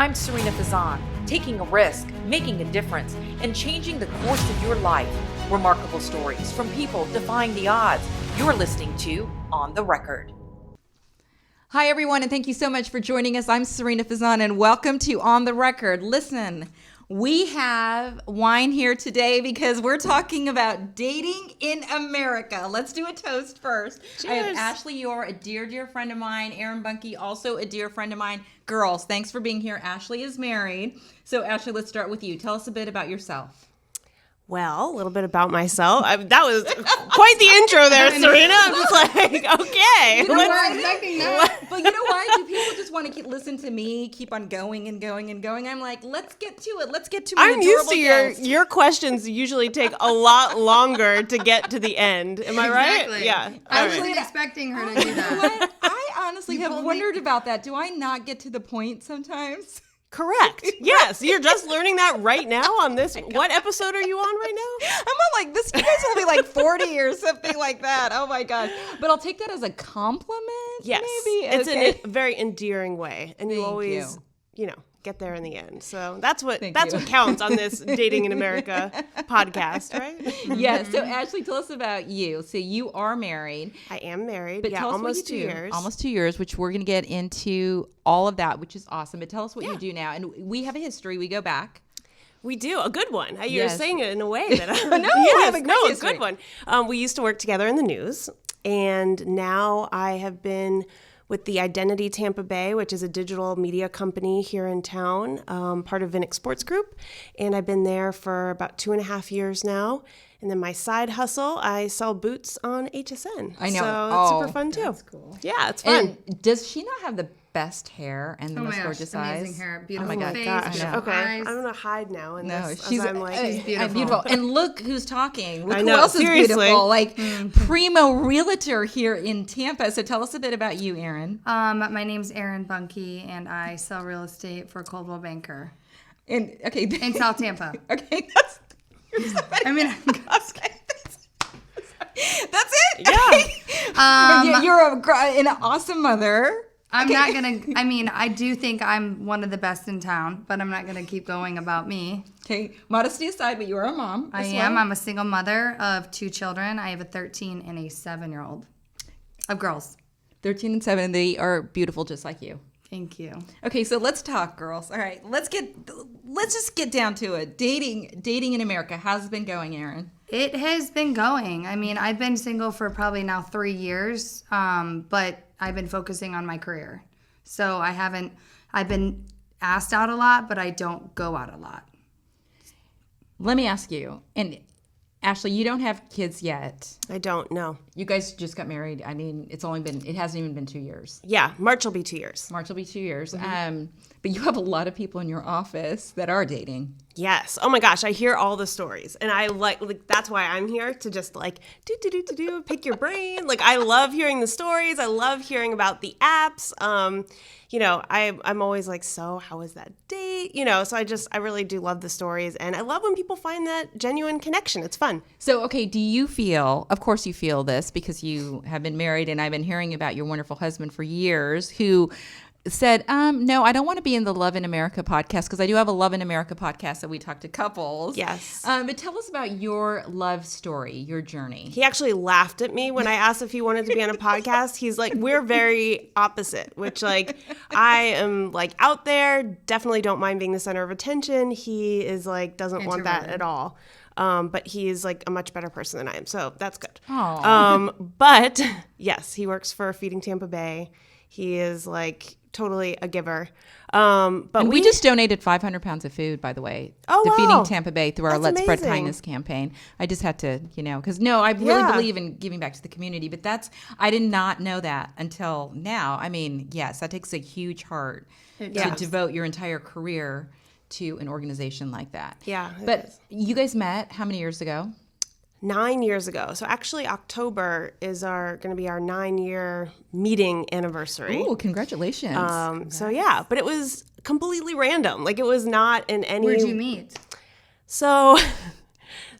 I'm Sarina Fazan, taking a risk, making a difference, and changing the course of your life. Remarkable stories from people defying the odds. You're listening to On the Record. Hi, everyone, and thank you so much for joining us. I'm Sarina Fazan, and welcome to On the Record. Listen, we have wine here today because we're talking about dating in America. Let's do a toast first. Cheers. I have Ashley Yore, a dear friend of mine. Erin Bunke, also a dear friend of mine. Girls, thanks for being here. Ashley is married. So, Ashley, let's start with you. Tell us a bit about yourself. Well, a little bit about myself. That was quite the intro there, Sarina. I'm just like, okay. You know why? But you know why? Do people just want to listen to me keep on going and going and going? I'm like, let's get to it. Let's get to my adorable used to guest. your questions usually take a lot longer to get to the end. Am I right? Exactly. Yeah. I wasn't expecting her to do that. I honestly have wondered about that. Do I not get to the point sometimes? Correct. Yes. You're just learning that right now on this. What episode are you on right now? I'm on like this. You guys will be like 40 or something like that. Oh my gosh. But I'll take that as a compliment. Yes. Maybe. It's okay. in a very endearing way. And you always, get there in the end. So that's what counts on this Dating in America podcast, right? Yeah. So Ashley, tell us about you. So you are married. I am married. But tell us almost what you 2 do. years. Almost 2 years, which we're going to get into all of that, which is awesome. But tell us what you do now. And we have a history. We go back. We do, a good one. You're Yes. saying it in a way that a good one. We used to work together in the news, and now I have been with the Identity Tampa Bay, which is a digital media company here in town, part of Vinnick Sports Group, and I've been there for about 2.5 years now. And then my side hustle, I sell boots on HSN. I know. So it's super fun too. That's cool. Yeah, it's fun. And does she not have the best hair and the most gorgeous eyes? Amazing hair, beautiful God, face, beautiful Okay, eyes. I'm gonna hide now. In No, this, she's as I'm like, she's beautiful. And look who's talking. Look I who know, else seriously. is beautiful. Like primo realtor here in Tampa. So tell us a bit about you, Erin. My name's Erin Bunke, and I sell real estate for Coldwell Banker And okay, in South Tampa. okay, that's. That's it. yeah. You're an awesome mother. I'm not gonna. I do think I'm one of the best in town, but I'm not gonna keep going about me. Okay, modesty aside, but you are a mom. I am. I'm a single mother of 2 children. I have a 13 and a 7-year-old of girls. 13 and 7. They are beautiful, just like you. Thank you. Okay, so let's talk, girls. All right, let's just get down to it. Dating in America. How's it been going, Erin? It has been going. I've been single for probably now 3 years, but I've been focusing on my career. So I've been asked out a lot, but I don't go out a lot. Let me ask you, and Ashley, you don't have kids yet. I don't know. You guys just got married. It hasn't even been 2 years. Yeah, March will be 2 years. March will be 2 years. But you have a lot of people in your office that are dating. Yes. Oh my gosh, I hear all the stories, and I like that's why I'm here to just like pick your brain. Like I love hearing the stories. I love hearing about the apps. I'm always like, so how was that date? So I really do love the stories, and I love when people find that genuine connection. It's fun. So, okay, do you feel, of course you feel this because you have been married, and I've been hearing about your wonderful husband for years who said, no, I don't want to be in the Love in America podcast because I do have a Love in America podcast that we talk to couples. Yes. But tell us about your love story, your journey. He actually laughed at me when I asked if he wanted to be on a podcast. He's like, we're very opposite, which like I am like out there, definitely don't mind being the center of attention. He is like, doesn't want that at all. But he is like a much better person than I am. So that's good. But yes, he works for Feeding Tampa Bay. He is like totally a giver. But we just donated 500 pounds of food, by the way, to Feeding Tampa Bay through our Let's Spread Kindness campaign. I just had to, because I really believe in giving back to the community, but I did not know that until now. Yes, that takes a huge heart to devote your entire career to an organization like that. Yeah. But you guys met how many years ago? 9 years ago. So actually October is going to be our 9-year meeting anniversary. Oh, congratulations. So yeah, but it was completely random. Like it was not in any... Where'd you meet? So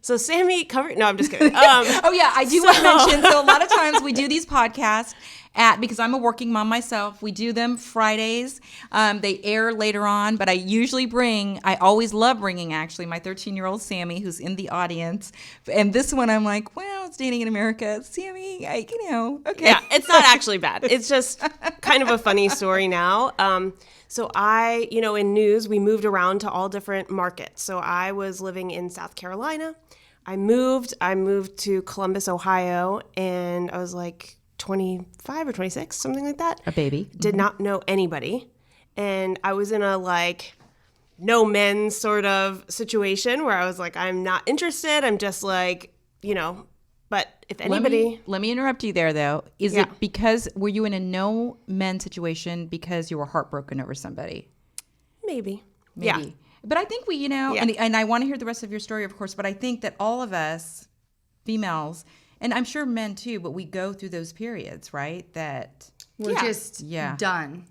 Sammy covered... No, I'm just kidding. I do want to mention, so a lot of times we do these podcasts because I'm a working mom myself. We do them Fridays. They air later on, but I always love bringing actually my 13-year-old Sammy, who's in the audience. And this one I'm like, well, it's Dating in America. Sammy, okay. Yeah, it's not actually bad. It's just kind of a funny story now. So in news, we moved around to all different markets. So I was living in South Carolina. I moved to Columbus, Ohio, and I was like 25 or 26, something like that. A baby. Did not know anybody. And I was in a no men sort of situation where I was like, I'm not interested. I'm just but if anybody. Let me interrupt you there, though. Is it because, were you in a no men situation because you were heartbroken over somebody? Maybe. Yeah. But I think and I want to hear the rest of your story, of course, but I think that all of us, females, and I'm sure men too, but we go through those periods, right? That we're just done.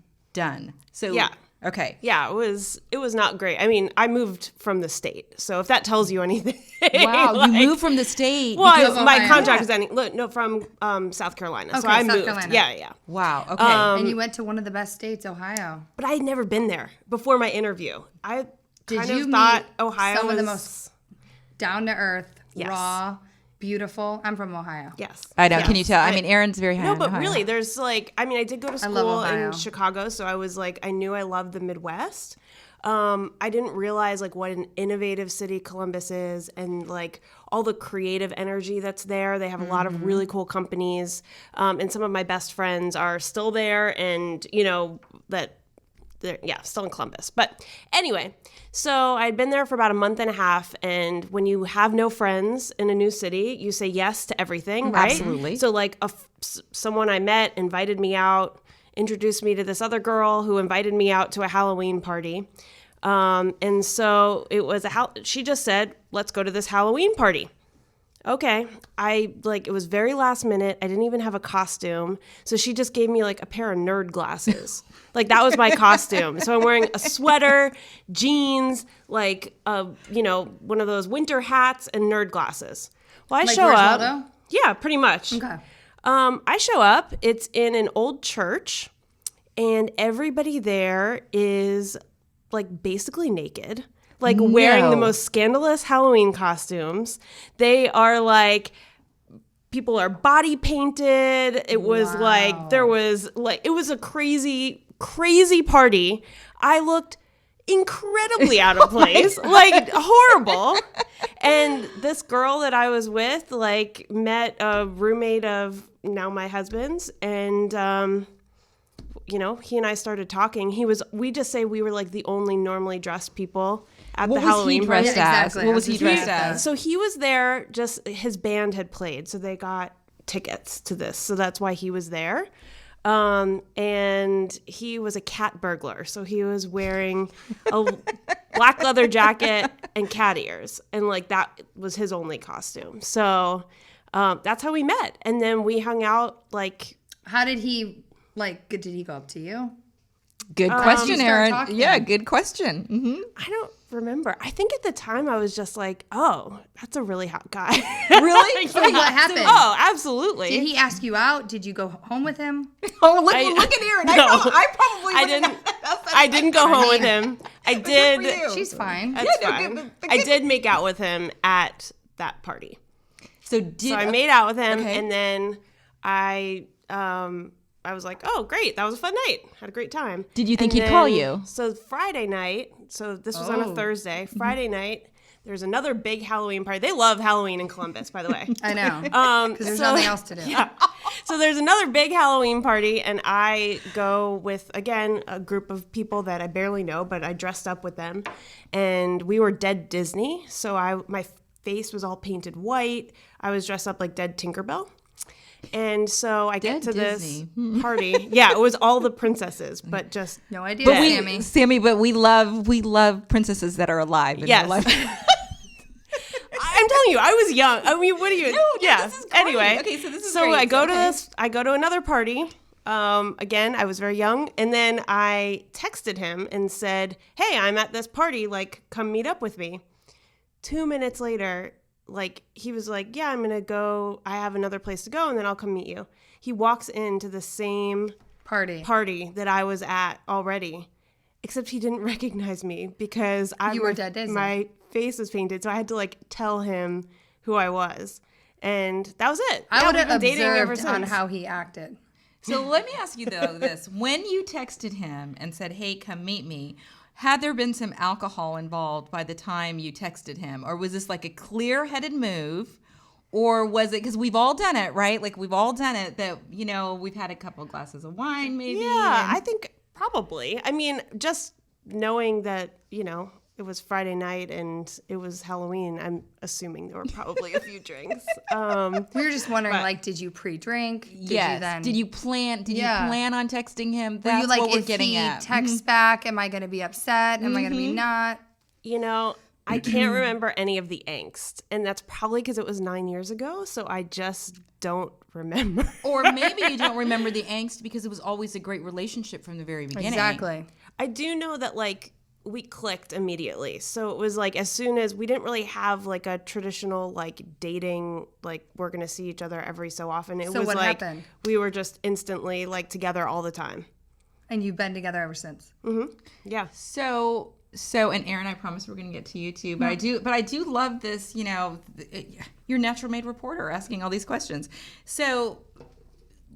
So, okay. Yeah, it was not great. I mean, I moved from the state. So if that tells you anything. Wow, you moved from the state. Well, my contract is ending. No, from South Carolina. Okay, so I South moved. Carolina. Yeah. Wow, okay. And you went to one of the best states, Ohio. But I had never been there before my interview. I Did kind you of thought meet Ohio some was of the most down to earth, Yes. raw, beautiful? I'm from Ohio. Yes. I know. Yes. Can you tell? I mean, Erin's very high. No, in but Ohio. really, there's I did go to love school Ohio. in Chicago, so I was I knew I loved the Midwest. I didn't realize what an innovative city Columbus is, and all the creative energy that's there. They have a lot of really cool companies, and some of my best friends are still there, and they're still in Columbus. But anyway, so I'd been there for about a month and a half, and when you have no friends in a new city, you say yes to everything, right? Absolutely. So someone I met invited me out, introduced me to this other girl who invited me out to a Halloween party. And so it was she just said, let's go to this Halloween party. Okay. It was very last minute. I didn't even have a costume. So she just gave me a pair of nerd glasses. That was my costume. So I'm wearing a sweater, jeans, one of those winter hats and nerd glasses. Well, I show up. Waldo? Yeah, pretty much. Okay. I show up. It's in an old church, and everybody there is basically naked, wearing the most scandalous Halloween costumes. They are people are body painted. It was there was it was a crazy, crazy party. I looked incredibly out of place, horrible. And this girl that I was with, met a roommate of now my husband's, and he and I started talking. We just say we were the only normally dressed people at the Halloween party. Exactly. What was he dressed as? So he was there, just his band had played, so they got tickets to this. So that's why he was there. And he was a cat burglar. So he was wearing a black leather jacket and cat ears. And that was his only costume. So that's how we met. And then we hung out How did he, did he go up to you? Good question, Did you start Erin. talking? Yeah, good question. Mm-hmm. I don't remember. I think at the time I was just oh, that's a really hot guy. Really? So what happened? Oh, absolutely. Did he ask you out? Did you go home with him? Oh, look at Erin. No. I probably I didn't. I didn't go home with him. I did. for you. She's fine. That's fine. I did make out with him at that party. So I made out with him, Okay. and then I was like, oh, great. That was a fun night. Had a great time. Did you think And he'd call then- you? So Friday night, so this was on a Thursday. Friday night, there's another big Halloween party. They love Halloween in Columbus, by the way. I know. Because there's nothing else to do. Yeah. So there's another big Halloween party, and I go with, again, a group of people that I barely know, but I dressed up with them. And we were Dead Disney. So my face was all painted white. I was dressed up like Dead Tinkerbell. And so I get Dead to Disney. this party. Yeah, it was all the princesses, but just No idea, But Sammy. Sammy, but we love princesses that are alive in Yes. real life. I'm telling you, I was young. I mean, what are you? No, yeah. this is great. Anyway, Okay, so this is so great. I go to Okay. this. I go to another party. Again, I was very young, and then I texted him and said, "Hey, I'm at this party. Come meet up with me." 2 minutes later, he was like, "Yeah, I'm gonna go. I have another place to go, and then I'll come meet you." he walks into the same party that I was at already, except he didn't recognize me because You were dead days. my face was painted, so I had to like tell him who I was, and that was it. I Yeah, would we've have been dating ever observed on since. how he acted. So let me ask you though this: when you texted him and said, "Hey, come meet me," had there been some alcohol involved by the time you texted him, or was this like a clear-headed move? Or was it, because we've all done it, right? Like we've all done it that, we've had a couple glasses of wine maybe. Yeah, and- I think probably. I mean, just knowing that, it was Friday night and it was Halloween, I'm assuming there were probably a few drinks. We were just wondering, But- like, did you pre-drink? Yes. Did you plan on texting him? Were That's you like, what we're if getting he at. texts back, am I going to be upset? Am I going to be not? I can't remember any of the angst. And that's probably because it was 9 years ago. So I just don't remember. Or maybe you don't remember the angst because it was always a great relationship from the very beginning. Exactly. I do know that, like, we clicked immediately. So it was like as soon as we didn't really have like a traditional like dating, like we're going to see each other every so often. It So was what like happened? we were just instantly like together all the time. And you've been together ever since. Yeah. So, and Erin, I promise we're going to get to you too, but I do love this, your natural made reporter asking all these questions. So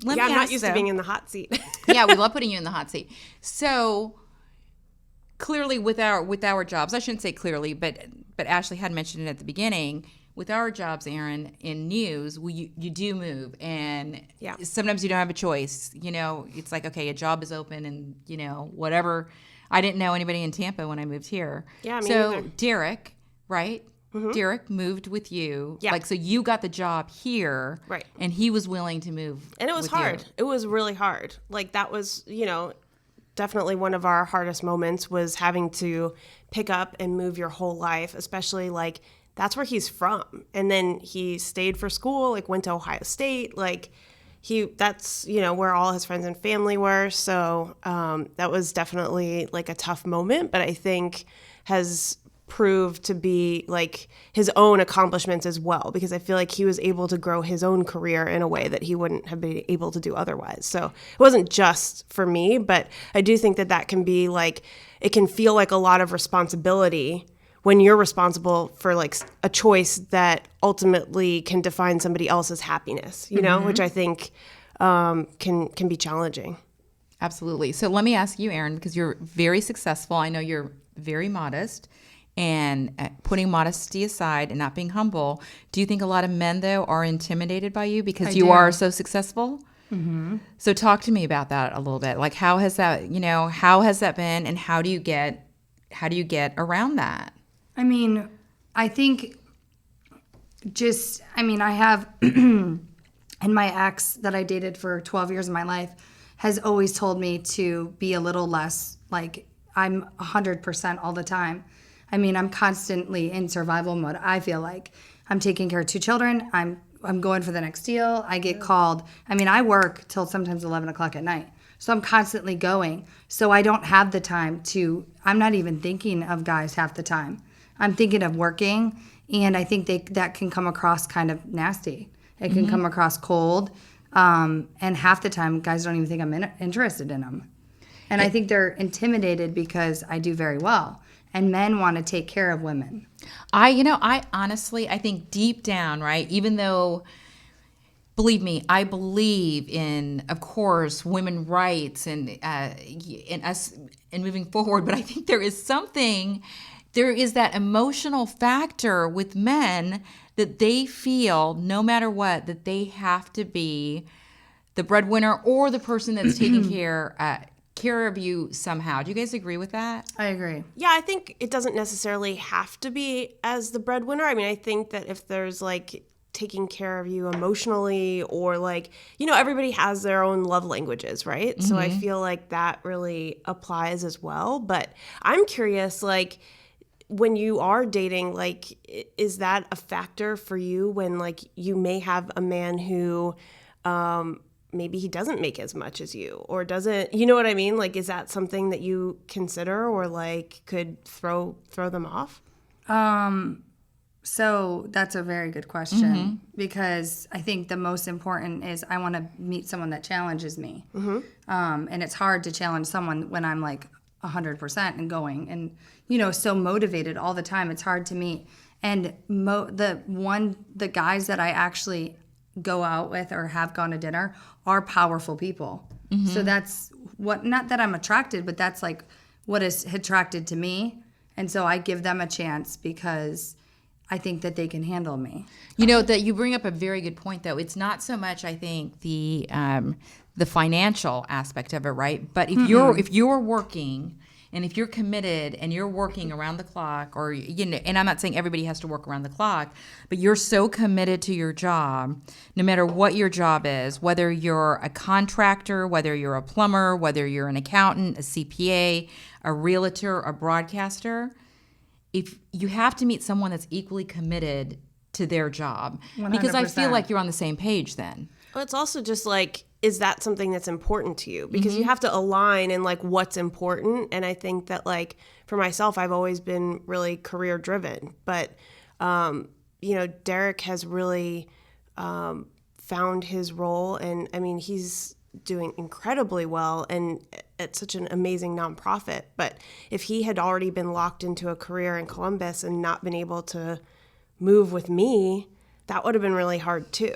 let me I'm ask not used to being in the hot seat. yeah, we love putting you in the hot seat. So clearly with our jobs, I shouldn't say clearly, but Ashley had mentioned it at the beginning. With our jobs, Erin, in news, you do move, and sometimes you don't have a choice. It's like, okay, a job is open, and whatever. I didn't know anybody in Tampa when I moved here. Yeah, me so neither. Derek, right? Derek moved with you. Yeah. Like, so you got the job here, Right. And he was willing to move, And it was with hard. you. It was really hard. Like that was, definitely one of our hardest moments was having to pick up and move your whole life, especially like that's where he's from. And then he stayed for school, like went to Ohio State, like that's, where all his friends and family were. So that was definitely like a tough moment, but I think has proved to be like his own accomplishments as well, because I feel like he was able to grow his own career in a way that he wouldn't have been able to do otherwise. So it wasn't just for me, but I do think that can be like, it can feel like a lot of responsibility when you're responsible for like a choice that ultimately can define somebody else's happiness, which I think can be challenging. Absolutely. So let me ask you, Erin, because you're very successful. I know you're very modest. And putting modesty aside and not being humble, do you think a lot of men, though, are intimidated by you because you are so successful? Mm-hmm. So talk to me about that a little bit. Like, how has that been, and how do you get around that? I mean, I think I have, and my ex that I dated for 12 years of my life has always told me to be a little less, like, I'm 100% all the time. I mean, I'm constantly in survival mode. I feel like I'm taking care of 2 children. I'm going for the next deal. I get called. I mean, I work till sometimes 11 o'clock at night. So I'm constantly going. So I don't have the time I'm not even thinking of guys half the time. I'm thinking of working. And I think that can come across kind of nasty. It can come across cold. And half the time, guys don't even think I'm interested in them. And I think they're intimidated because I do very well. And men want to take care of women. I honestly, I think deep down, right, even though, believe me, I believe in, of course, women's rights and us and moving forward, but I think there is that emotional factor with men that they feel, no matter what, that they have to be the breadwinner or the person that's taking care of you somehow. Do you guys agree with that? I agree. Yeah, I think it doesn't necessarily have to be as the breadwinner. I mean, I think that if there's like taking care of you emotionally or like, everybody has their own love languages, right? Mm-hmm. So I feel like that really applies as well. But I'm curious, like, when you are dating, like, is that a factor for you when like you may have a man who maybe he doesn't make as much as you or doesn't, you know what I mean? Like, is that something that you consider or like could throw them off? So that's a very good question because I think the most important is I want to meet someone that challenges me. And it's hard to challenge someone when I'm like 100% and going and, so motivated all the time. It's hard to meet. And the guys that I actually go out with or have gone to dinner are powerful people. So that's not that I'm attracted, but that's like what is attracted to me. And so I give them a chance because I think that they can handle me. That you bring up a very good point, though. It's not so much, I think, the financial aspect of it, right? But if you're working and if you're committed and you're working around the clock, or and I'm not saying everybody has to work around the clock, but you're so committed to your job, no matter what your job is, whether you're a contractor, whether you're a plumber, whether you're an accountant, a CPA, a realtor, a broadcaster. If you have to meet someone that's equally committed to their job, 100%. Because I feel like you're on the same page then. Well, it's also just like, is that something that's important to you? Because you have to align in like what's important. And I think that like for myself, I've always been really career driven, but Derek has really found his role, and I mean, he's doing incredibly well and at such an amazing nonprofit. But if he had already been locked into a career in Columbus and not been able to move with me, that would have been really hard too,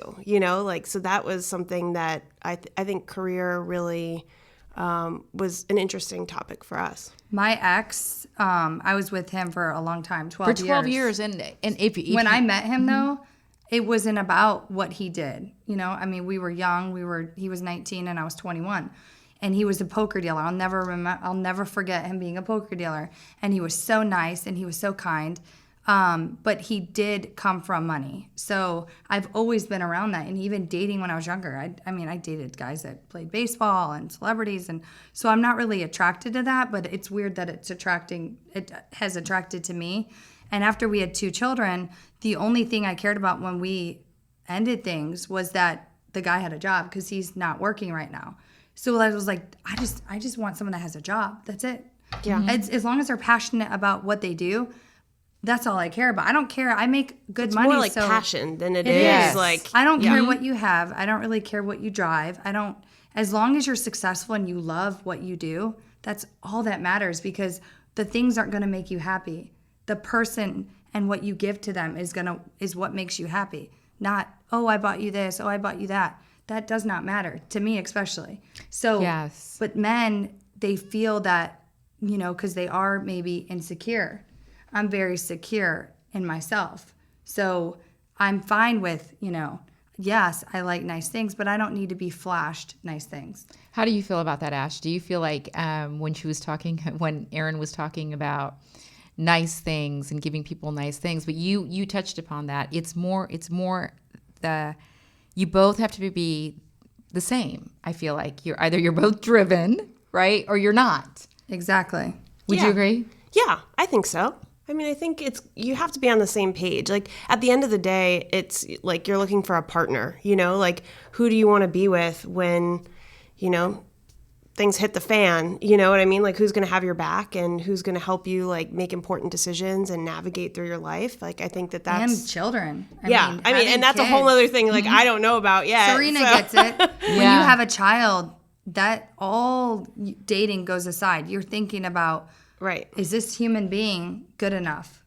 so that was something that I think career really was an interesting topic for us. My ex, I was with him for a long time, 12 years. For 12 years. And if when I met him, though, it wasn't about what he did. I mean, we were young. He was 19 and I was 21. And he was a poker dealer. I'll never forget him being a poker dealer. And he was so nice and he was so kind. But he did come from money. So I've always been around that. And even dating when I was younger, I dated guys that played baseball and celebrities. And so I'm not really attracted to that, but it's weird that it has attracted to me. And after we had 2 children, the only thing I cared about when we ended things was that the guy had a job because he's not working right now. So I was like, I just want someone that has a job. That's it. Yeah. As long as they're passionate about what they do, that's all I care about. I don't care. I make good It's money. more like so passion than it is. is like. I don't care what you have. I don't really care what you drive. As long as you're successful and you love what you do, that's all that matters, because the things aren't going to make you happy. The person and what you give to them is what makes you happy. Not, oh, I bought you this, oh, I bought you that. That does not matter, to me especially. So, yes. But men, they feel that, because they are maybe insecure. I'm very secure in myself. So I'm fine with, yes, I like nice things, but I don't need to be flashed nice things. How do you feel about that, Ash? Do you feel like when Erin was talking about nice things and giving people nice things, but you touched upon that. It's more you both have to be the same. I feel like you're both driven, right? Or you're not. Exactly. Would you agree? Yeah, I think so. I mean, I think you have to be on the same page. Like at the end of the day, it's like you're looking for a partner, like who do you want to be with when, things hit the fan, you know what I mean? Like who's going to have your back and who's going to help you like make important decisions and navigate through your life. Like I think that's and children. I mean, and that's kids. A whole other thing. Like I don't know about yet. Sarina gets it. When you have a child, that all dating goes aside. You're thinking about, right, is this human being good enough?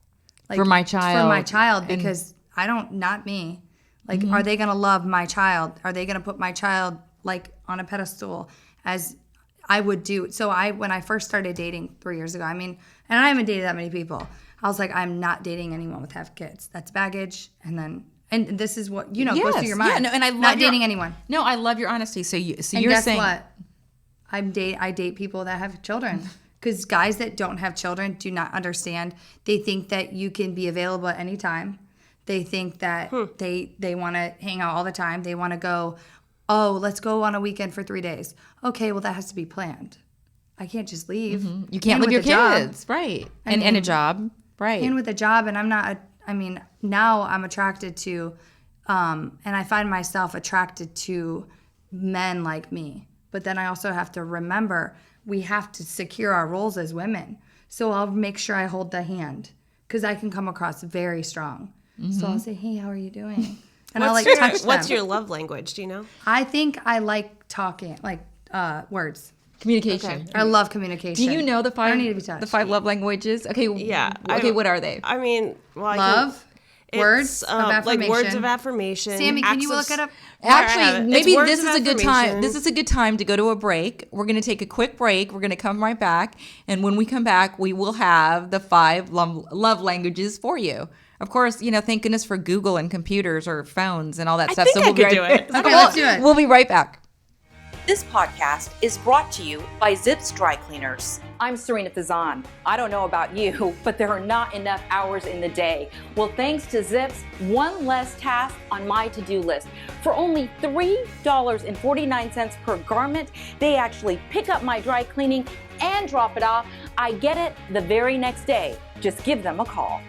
Like, for my child. For my child, because not me. Like, are they going to love my child? Are they going to put my child like on a pedestal as I would do? So when I first started dating 3 years ago, and I haven't dated that many people, I was like, I'm not dating anyone with half kids. That's baggage. And this is what, goes through your mind. Yeah, no, and I love not dating anyone. No, I love your honesty. So you're guess saying what? I date people that have children. Because guys that don't have children do not understand. They think that you can be available at any time. They think that they want to hang out all the time. They want to go, oh, let's go on a weekend for 3 days. Okay, well, that has to be planned. I can't just leave. You can't leave your kids. Right. And a job. Right. And with a job, and I'm not, now I'm attracted to, and I find myself attracted to men like me. But then I also have to remember we have to secure our roles as women. So I'll make sure I hold the hand because I can come across very strong. So I'll say, hey, how are you doing? And I'll like touch them. What's your love language? Do you know? I think I like talking, like words. Communication. Okay. I love communication. Do you know the I don't need to be five touched. 5 love languages? Okay. Yeah. Okay. What are they? I mean, well, Love, words of like affirmation. words of affirmation. Sammy, can you look it up? Actually, maybe words this of is a good time. affirmation. This is a good time to go to a break. We're going to take a quick break. We're going to come right back. And when we come back, we will have the 5 love languages for you. Of course, thank goodness for Google and computers or phones and all that stuff. think I could do it. Okay, let's do it. We'll be right back. This podcast is brought to you by Zips Dry Cleaners. I'm Sarina Fazan. I don't know about you, but there are not enough hours in the day. Well, thanks to Zips, one less task on my to-do list. For only $3.49 per garment, they actually pick up my dry cleaning and drop it off. I get it the very next day. Just give them a call.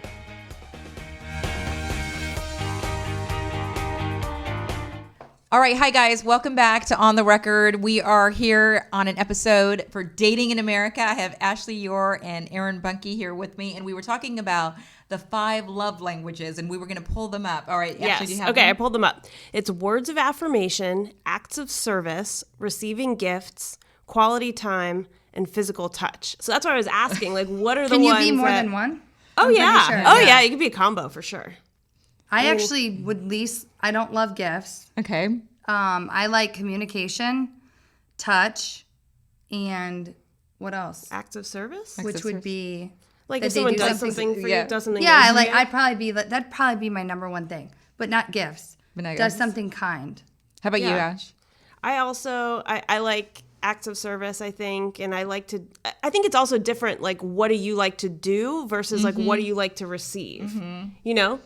All right. Hi, guys. Welcome back to On the Record. We are here on an episode for Dating in America. I have Ashley Yore and Erin Bunke here with me, and we were talking about the 5 love languages, and we were going to pull them up. All right. Yes. Ashley, do you have Okay, them? I pulled them up. It's words of affirmation, acts of service, receiving gifts, quality time, and physical touch. So that's why I was asking, like, what are the Can you ones be more that... than one? Oh, I'm pretty yeah. sure, Oh, yeah. It could be a combo for sure. I actually would least. I don't love gifts. Okay. I like communication, touch, and what else? Acts of service? Which would be Like that if they someone do does something- something for yeah. you, does something yeah. nice I for like. you? That'd probably be my number one thing, but not gifts. But not Does gifts. something kind. How about you, Yeah. Ash? I also, I like acts of service, I think, and I think it's also different, like, what do you like to do versus, like, what do you like to receive, you know?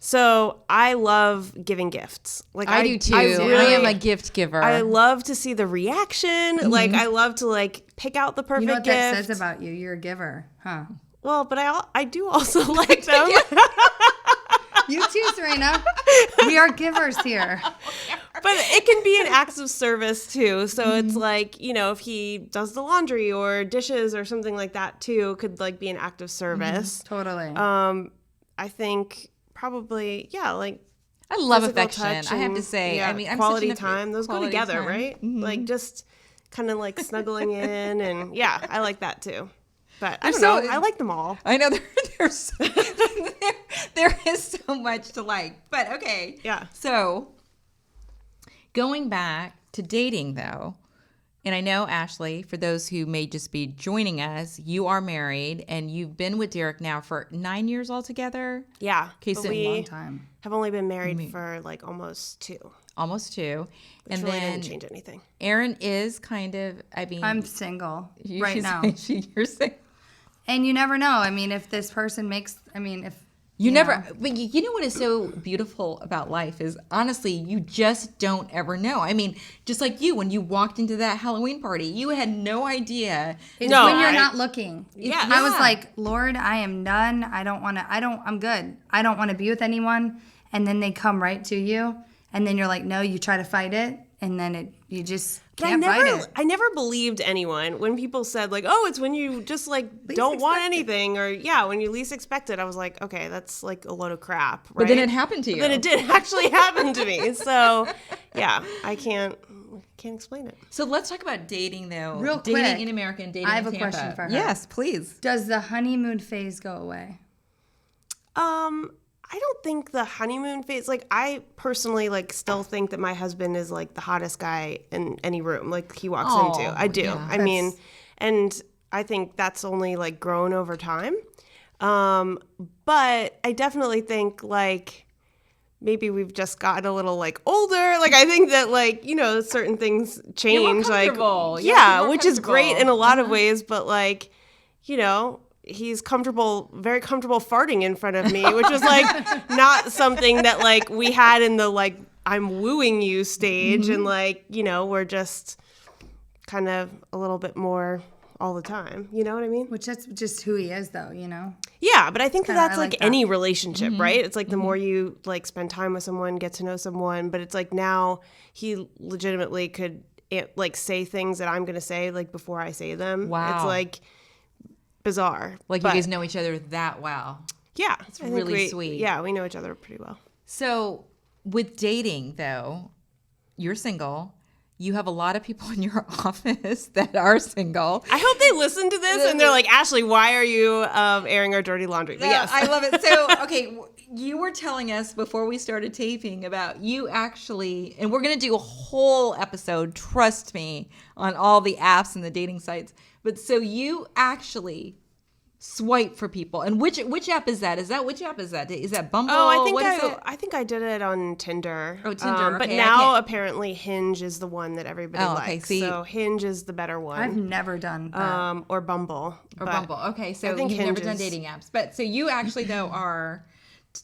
So I love giving gifts. Like I do too. really- I am a gift giver. I love to see the reaction. Like, I love to, like, pick out the perfect You know what gift. that says about you? You're a giver, huh? Well, but I do also like them. You too, Sarina. We are givers here. But it can be an acts of service too. So it's like, if he does the laundry or dishes or something like that too, could like be an act of service. Totally. I think probably, like I love physical affection. touch I have to and, say. yeah, I mean, I'm quality such an time. Those go quality together, time. right? Like just kind of like snuggling in, and yeah, I like that too. But I don't so- know. I like them all. I know there is so much to like, but okay. Yeah. So going back to dating though, and I know Ashley, for those who may just be joining us, you are married and you've been with Derek now for 9 years altogether. Yeah. Okay, but so we Long time. have only been married for like almost 2. Almost 2. Which And really then didn't change anything. Erin is kind of, I mean, I'm single you- right she's- now. You're saying. And you never know. I mean, if this person makes, You know. never, but you know what is so beautiful about life is honestly, you just don't ever know. I mean, just like you, when you walked into that Halloween party, you had no idea. It's No, when you're I- not looking. Yeah. I was like, Lord, I am done. I'm good. I don't want to be with anyone. And then they come right to you. And then you're like, no, you try to fight it. And then you just But can't fight it. I never believed anyone when people said like, oh, it's when you just like don't want anything, or when you least expect it. I was like, okay, that's like a load of crap. Right? But then it happened to you. Then it did actually happen to me. So I can't explain it. So let's talk about dating though. Real dating quick, in America and dating I have in a Tampa. question for her. Yes, please. Does the honeymoon phase go away? I don't think the honeymoon phase, like I personally like still think that my husband is like the hottest guy in any room like he walks Oh, into. I do. yeah. I mean, and I think that's only like grown over time. But I definitely think like maybe we've just gotten a little like older. Like I think that like, certain things change. Like comfortable. You're more which is great in a comfortable. lot of ways, but like, he's very comfortable farting in front of me, which was like not something that like we had in the like I'm wooing you stage, and like we're just kind of a little bit more all the time. You know what I mean? Which that's just who he is, though, Yeah, but I think Kinda, that's I like like that. any relationship, right? It's like the more you like spend time with someone, get to know someone, but it's like now he legitimately could like say things that I'm gonna say like before I say them. Wow. It's like bizarre. Like but, you guys know each other that well. Yeah. It's really sweet. Yeah, we know each other pretty well. So with dating, though, you're single. You have a lot of people in your office that are single. I hope they listen to this and they're like, Ashley, why are you airing our dirty laundry? But yes. I love it. So, okay, you were telling us before we started taping about you actually, and we're going to do a whole episode, trust me, on all the apps and the dating sites. But so you actually swipe for people. And which app is that? Which app is that? Is that Bumble? Oh, I think I did it on Tinder. Oh, Tinder. But okay, now apparently Hinge is the one that everybody okay, likes. see. So Hinge is the better one. I've never done that. Or Bumble. Or Bumble. Okay, so I think you've never Hinge done is- dating apps. But so you actually though are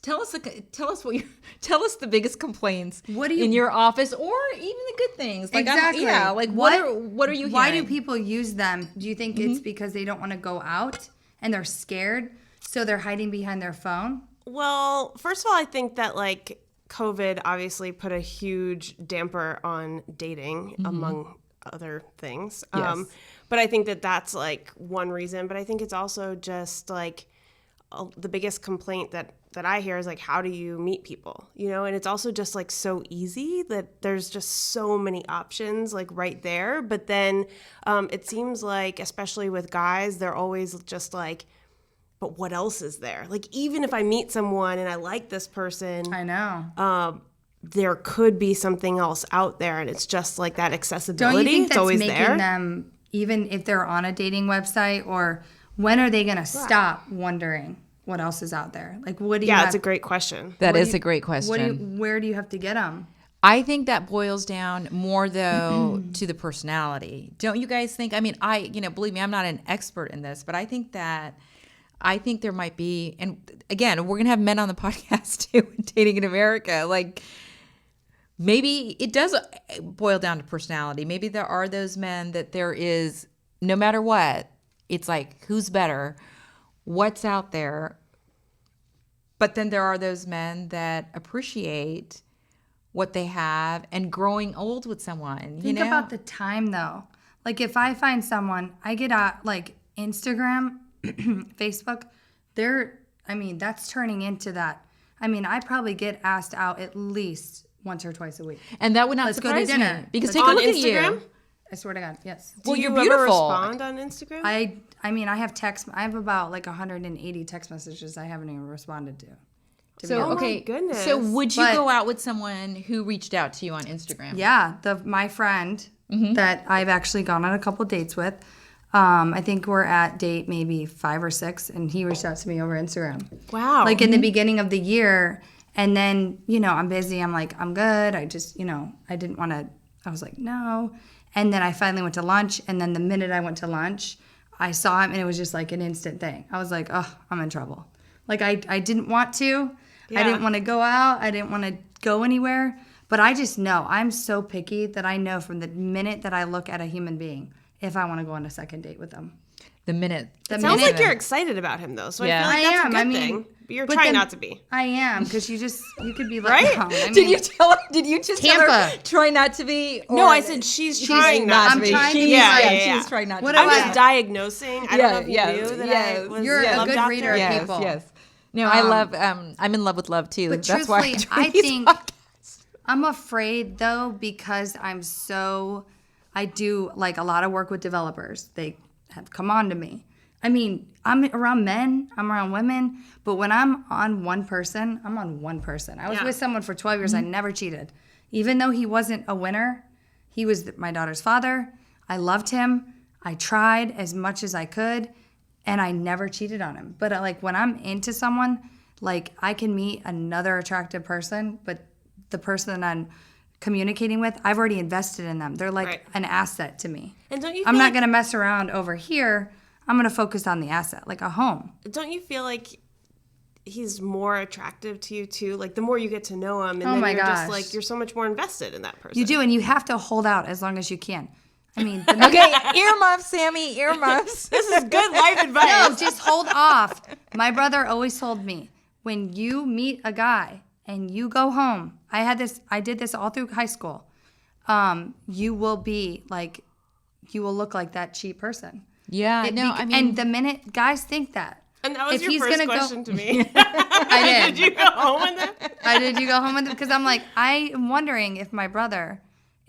tell us the biggest complaints in your office, or even the good things. Like Exactly. what are you hearing? Why do people use them? Do you think it's because they don't want to go out and they're scared, so they're hiding behind their phone? Well, first of all, I think that like COVID obviously put a huge damper on dating, among other things. Yes. But I think that that's like one reason. But I think it's also just like the biggest complaint that I hear is like, how do you meet people? You know, and it's also just like so easy that there's just so many options like right there. But then it seems like, especially with guys, they're always just like, but what else is there? Like, even if I meet someone and I like this person, I know. there could be something else out there. And it's just like that accessibility. Don't you think it's that's always making there. them, even if they're on a dating website, or when are they going to stop wondering what else is out there? Like, what do you Yeah, have, it's a great question. That is a great question. where do you have to get them? I think that boils down more though to the personality. Don't you guys think? I mean, believe me, I'm not an expert in this, but I think there might be, and again, we're going to have men on the podcast too, Dating in America. Like, maybe it does boil down to personality. Maybe there are those men that there is, no matter what, it's like, who's better? What's out there? But then there are those men that appreciate what they have and growing old with someone. Think about the time, though. Like, if I find someone, I get like Instagram, Facebook, that's turning into that. I mean, I probably get asked out at least once or twice a week. And that would not Let's go to surprise dinner. me. Because Let's take a on look Instagram? at you. I swear to God, yes. Well, Do you're you ever beautiful. respond on Instagram? I have about like 180 text messages I haven't even responded to. So, my okay. goodness. So would you But- go out with someone who reached out to you on Instagram? Yeah, my friend that I've actually gone on a couple dates with. I think we're at date maybe 5 or 6, and he reached out to me over Instagram. Wow. Like in the beginning of the year, and then I'm busy. I'm like, I'm good. I just I didn't want to. I was like, no. And then I finally went to lunch, and then the minute I went to lunch, I saw him, and it was just like an instant thing. I was like, oh, I'm in trouble. Like I didn't want to. Yeah. I didn't want to go out. I didn't want to go anywhere. But I just know. I'm so picky that I know from the minute that I look at a human being if I want to go on a second date with them. The minute. It sounds like you're excited about him, though. So Yeah. I feel like that's I am. a good I mean, thing. But you're but trying then- not to be. I am, because you could be like, Right? no, I mean, Did you tell just tell her, Tampa. try not to be? No, or- I said she's trying not I'm to be. trying to be yeah, like- yeah, yeah. She's trying not What to. do I'm be. just diagnosing. I don't know if you yes, knew that yes. I was You're a love good doctor. reader of Yes, people. yes. No, I love. I'm in love with love too. But That's why truthfully, I I do these think podcasts. I'm afraid though, because I do like a lot of work with developers. They have come on to me. I mean, I'm around men, I'm around women, but when I'm on one person, I'm on one person. I was Yeah. with someone for 12 years. I never cheated. Even though he wasn't a winner, he was my daughter's father. I loved him. I tried as much as I could, and I never cheated on him. But like when I'm into someone, like I can meet another attractive person, but the person that I'm communicating with, I've already invested in them. They're like Right. an asset to me. And don't you? I'm feel not like, going to mess around over here. I'm going to focus on the asset, like a home. Don't you feel like he's more attractive to you too? Like the more you get to know him, and Oh then my you're just gosh. like you're so much more invested in that person. You do, and you have to hold out as long as you can. I mean, Okay, earmuffs, Sammy, earmuffs. This is good life advice. no, just hold off. My brother always told me, when you meet a guy and you go home, I did this all through high school. You will look like that cheap person. Yeah, no, I mean, and the minute guys think that, And that was If your he's first gonna go- question to me. I Did you go home with it? Did you go home with it? Because I'm like, I am wondering if my brother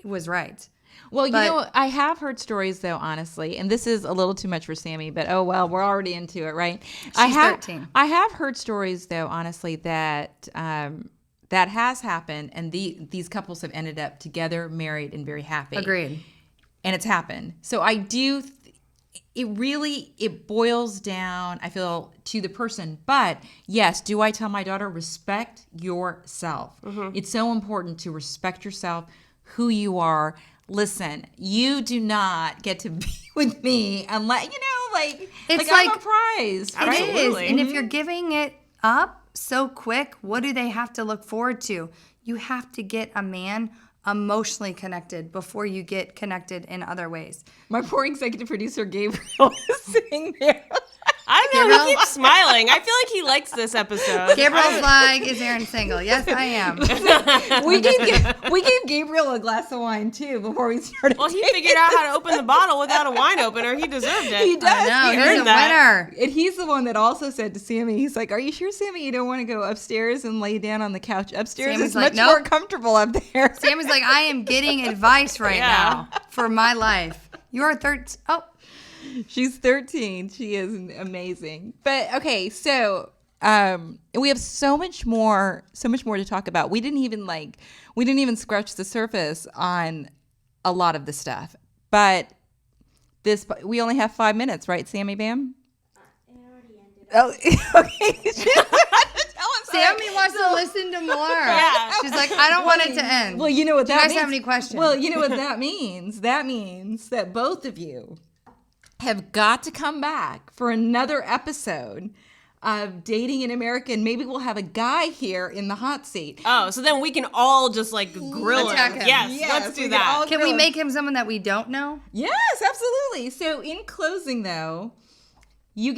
was right. Well, But- you know, I have heard stories though, honestly, and this is a little too much for Sammy, but oh well, we're already into it, right? She's 13. I have heard stories though, honestly, that that has happened, and these couples have ended up together, married, and very happy. Agreed. And it's happened. So I do. It boils down, I feel, to the person. But yes, do I tell my daughter, respect yourself? It's so important to respect yourself, who you are. Listen, you do not get to be with me unless, It's I'm like- a prize. It Right? Absolutely. is. And if you're giving it up so quick, what do they have to look forward to? You have to get a man emotionally connected before you get connected in other ways. My poor executive producer, Gabriel, is sitting there. I know. Gabriel? He keeps smiling. I feel like he likes this episode. Gabriel's like, is Erin single? Yes, I am. we gave Gabriel a glass of wine, too, before we started. Well, he figured out how to open the bottle without a wine opener. He deserved it. He does. No, He he's earned a that. winner. And he's the one that also said to Sammy, he's like, are you sure, Sammy, you don't want to go upstairs and lay down on the couch upstairs? Sammy's It's like, much "Nope." more comfortable up there. Sammy's like, I am getting advice right Yeah. now for my life. You're 13. Oh, She's 13. She is amazing. But okay, so we have so much more to talk about. We didn't even scratch the surface on a lot of the stuff. But we only have 5 minutes, right, Sammy Bam? It already ended. Oh, okay. Sammy wants to listen to more. Yeah. She's like, I don't want it to end. Well, you know what Do you that guys means? have any questions? Well, you know what that means? That means that both of you have got to come back for another episode of Dating in America, and maybe we'll have a guy here in the hot seat. Oh, so then we can all just like grill Attack him. him. Yes, Yes, let's we do can all that. Can we make him someone that we don't know? Yes, absolutely. So in closing, though, you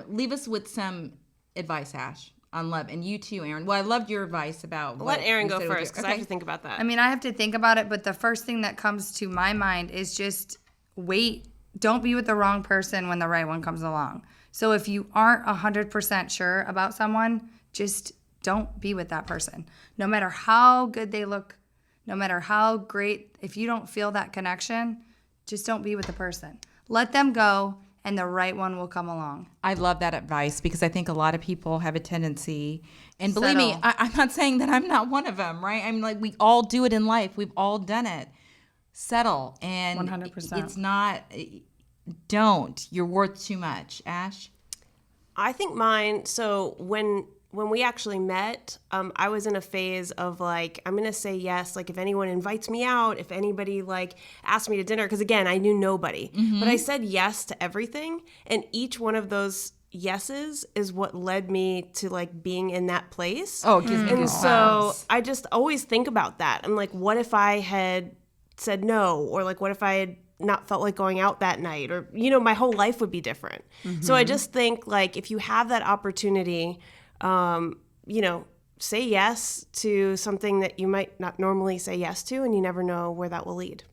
leave us with some advice, Ash, on love, and you too, Erin. Well, I loved your advice about. Let Erin you go said with first because your- I have okay. to think about that. I mean, I have to think about it, but the first thing that comes to my mind is just wait. Don't be with the wrong person when the right one comes along. So if you aren't 100% sure about someone, just don't be with that person. No matter how good they look, no matter how great, if you don't feel that connection, just don't be with the person. Let them go, and the right one will come along. I love that advice because I think a lot of people have a tendency, and believe me, Settle. I'm not saying that I'm not one of them, right? I'm like, we all do it in life. We've all done it. Settle. And 100%. it's not, don't. You're worth too much. Ash? I think mine. So when we actually met, I was in a phase of like, I'm gonna say yes. Like if anyone invites me out, if anybody like asks me to dinner, because again, I knew nobody, but I said yes to everything, and each one of those yeses is what led me to like being in that place. Oh, it gives me And goosebumps. so I just always think about that. I'm like, what if I had said no, or like, what if I had not felt like going out that night, or my whole life would be different. So I just think like if you have that opportunity, say yes to something that you might not normally say yes to, and you never know where that will lead.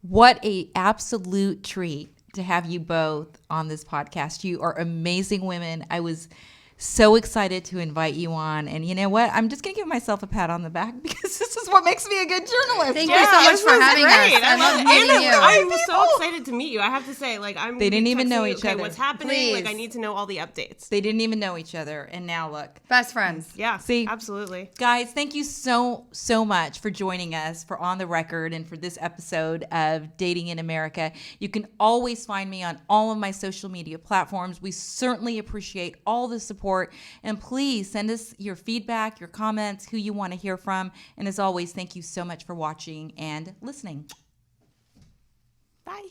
What a absolute treat to have you both on this podcast. You are amazing women. I was so excited to invite you on. And you know what? I'm just going to give myself a pat on the back because this is what makes me a good journalist. Thank you so much for having us. I love meeting you. I'm so excited to meet you. I have to say, like, They didn't even know each okay, other. what's happening? Please. Like, I need to know all the updates. They didn't even know each other. And now look. Best friends. Yeah, See? absolutely. Guys, thank you so much for joining us for On the Record and for this episode of Dating in America. You can always find me on all of my social media platforms. We certainly appreciate all the support. And please send us your feedback, your comments, who you want to hear from. And as always, thank you so much for watching and listening. Bye.